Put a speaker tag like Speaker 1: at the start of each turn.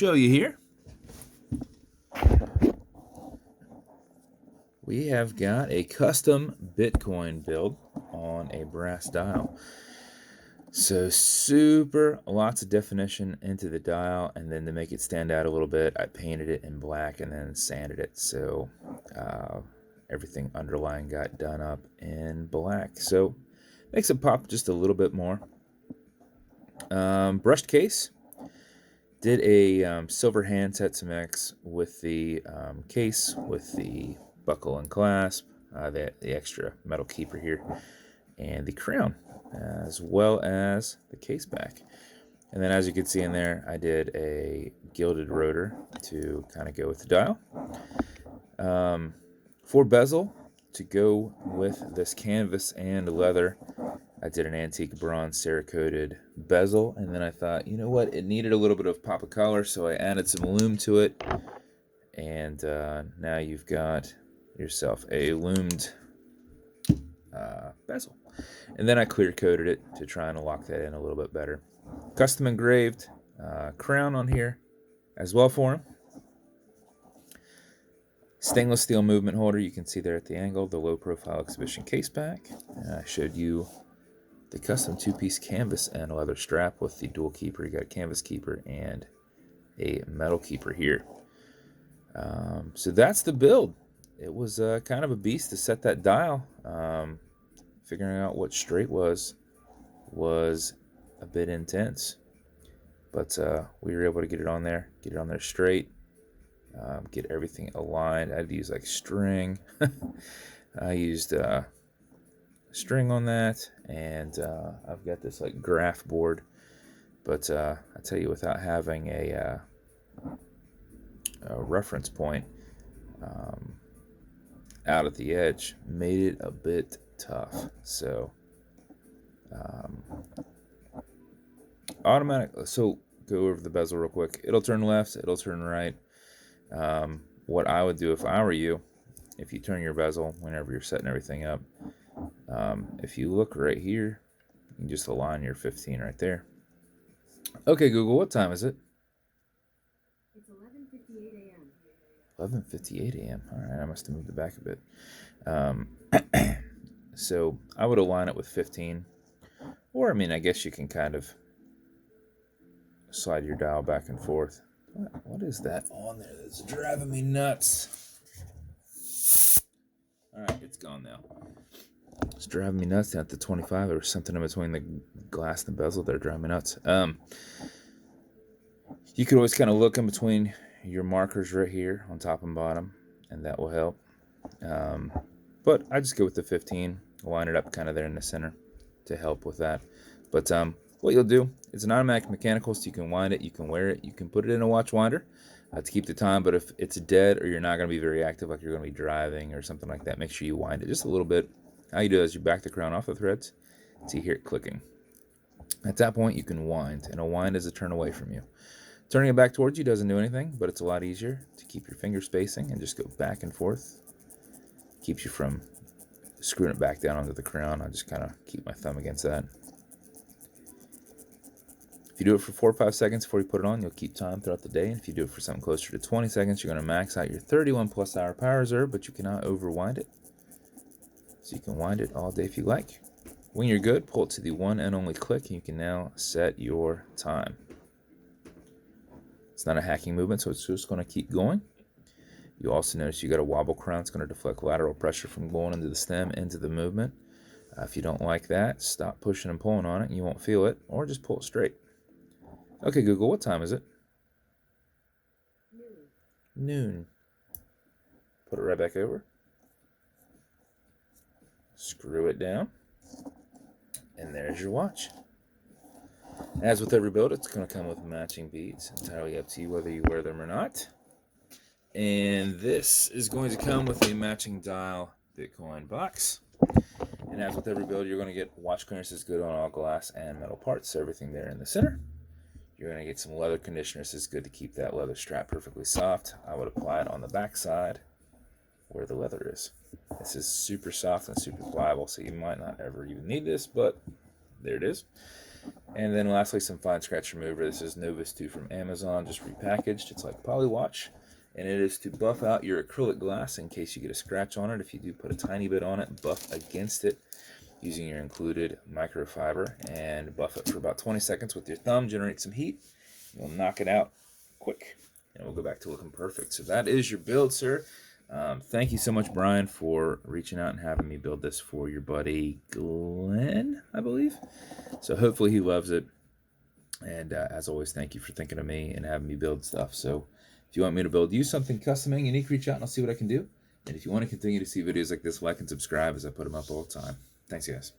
Speaker 1: show you here. We have got a custom Bitcoin build on a brass dial. So lots of definition into the dial, and then to make it stand out a little bit, I painted it in black and then sanded it. So everything underlying got done up in black. So makes it pop just a little bit more. Brushed case. Did a silver handset to mix with the case, with the buckle and clasp, the extra metal keeper here, and the crown, as well as the caseback. And then as you can see in there, I did a gilded rotor to kind of go with the dial. For bezel, to go with this canvas and leather, I did an antique bronze cerakoted bezel, and then I thought, you know what, it needed a little bit of pop of color, so I added some lume to it, and now you've got yourself a lumed bezel. And then I clear coated it to try and lock that in a little bit better. Custom engraved crown on here as well for him. Stainless steel movement holder, you can see there at the angle, the low profile exhibition case back. I showed you the custom two-piece canvas and leather strap with the dual keeper. You got a canvas keeper and a metal keeper here. So that's the build. It was kind of a beast to set that dial. Figuring out what straight was a bit intense, but we were able to get it on there straight, get everything aligned. I had to use like string. I used string on that, and I've got this like graph board, but I tell you, without having a reference point out at the edge, made it a bit tough. So automatic. So go over the bezel real quick. It'll turn left, it'll turn right. What I would do if I were you, if you turn your bezel whenever you're setting everything up, if you look right here, you can just align your 15 right there. Okay, Google, what time is it?
Speaker 2: It's 11:58 a.m.
Speaker 1: 11:58 a.m. All right, I must have moved it back a bit. So I would align it with 15, or I mean, I guess you can kind of slide your dial back and forth. What is that on there that's driving me nuts? All right, it's gone now. It's driving me nuts down at the 25. There was something in between the glass and the bezel that are driving me nuts. You could always kind of look in between your markers right here on top and bottom, and that will help. But I just go with the 15, line it up kind of there in the center to help with that. But what you'll do, it's an automatic mechanical, so you can wind it, you can wear it, you can put it in a watch winder to keep the time. But if it's dead or you're not going to be very active, like you're going to be driving or something like that, make sure you wind it just a little bit. How you do is you back the crown off the threads until you hear it clicking. At that point, you can wind, and a wind is a turn away from you. Turning it back towards you doesn't do anything, but it's a lot easier to keep your finger spacing and just go back and forth. Keeps you from screwing it back down onto the crown. I just kind of keep my thumb against that. If you do it for 4 or 5 seconds before you put it on, you'll keep time throughout the day. And if you do it for something closer to 20 seconds, you're going to max out your 31 plus hour power reserve, but you cannot overwind it. So you can wind it all day if you like. When you're good, pull it to the one and only click, and you can now set your time. It's not a hacking movement, so it's just going to keep going. You also notice you got a wobble crown. It's going to deflect lateral pressure from going into the stem into the movement. If you don't like that, stop pushing and pulling on it, and you won't feel it, or just pull it straight. Okay, Google, what time is it? Noon. Put it right back over. Screw it down. And there's your watch. As with every build, it's going to come with matching beads. Entirely up to you whether you wear them or not. And this is going to come with a matching dial Bitcoin box. And as with every build, you're going to get watch clearances good on all glass and metal parts. So everything there in the center. You're going to get some leather conditioner. This is good to keep that leather strap perfectly soft. I would apply it on the back side where the leather is. This is super soft and super pliable, so you might not ever even need this, but there it is. And then lastly, some fine scratch remover. This is Novus 2 from Amazon, just repackaged. It's like Polywatch, and it is to buff out your acrylic glass in case you get a scratch on it. If you do put a tiny bit on it, buff against it using your included microfiber, and buff it for about 20 seconds with your thumb, generate some heat. You'll knock it out quick, and we'll go back to looking perfect. So that is your build, sir. Thank you so much, Brian, for reaching out and having me build this for your buddy Glenn, I believe. So hopefully he loves it. And as always, thank you for thinking of me and having me build stuff. So if you want me to build you something custom and unique, reach out and I'll see what I can do. And if you want to continue to see videos like this, like and subscribe as I put them up all the time. Thanks, guys.